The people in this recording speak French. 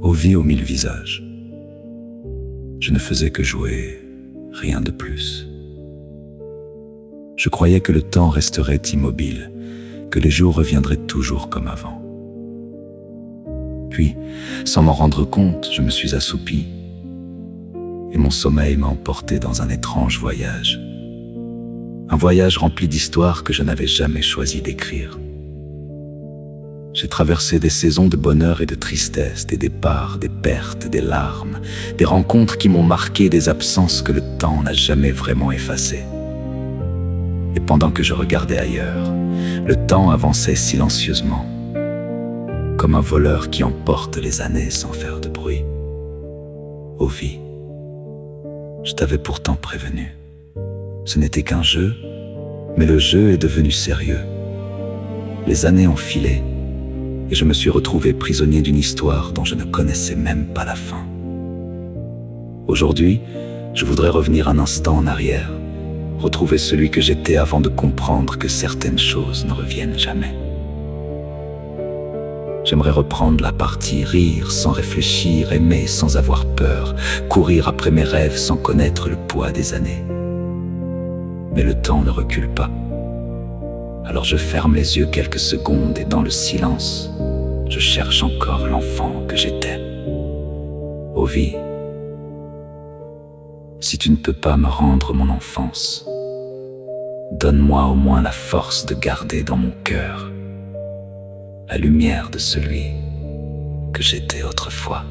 aux vies aux mille visages. Je ne faisais que jouer, rien de plus. Je croyais que le temps resterait immobile, que les jours reviendraient toujours comme avant. Puis, sans m'en rendre compte, je me suis assoupi, et mon sommeil m'a emporté dans un étrange voyage. Un voyage rempli d'histoires que je n'avais jamais choisi d'écrire. J'ai traversé des saisons de bonheur et de tristesse, des départs, des pertes, des larmes, des rencontres qui m'ont marqué, des absences que le temps n'a jamais vraiment effacées. Et pendant que je regardais ailleurs, le temps avançait silencieusement, comme un voleur qui emporte les années sans faire de bruit. Ô vie, je t'avais pourtant prévenu. Ce n'était qu'un jeu, mais le jeu est devenu sérieux. Les années ont filé, et je me suis retrouvé prisonnier d'une histoire dont je ne connaissais même pas la fin. Aujourd'hui, je voudrais revenir un instant en arrière, retrouver celui que j'étais avant de comprendre que certaines choses ne reviennent jamais. J'aimerais reprendre la partie, rire sans réfléchir, aimer sans avoir peur, courir après mes rêves sans connaître le poids des années. Mais le temps ne recule pas. Alors je ferme les yeux quelques secondes et dans le silence, je cherche encore l'enfant que j'étais. Ô vie, si tu ne peux pas me rendre mon enfance, donne-moi au moins la force de garder dans mon cœur la lumière de celui que j'étais autrefois.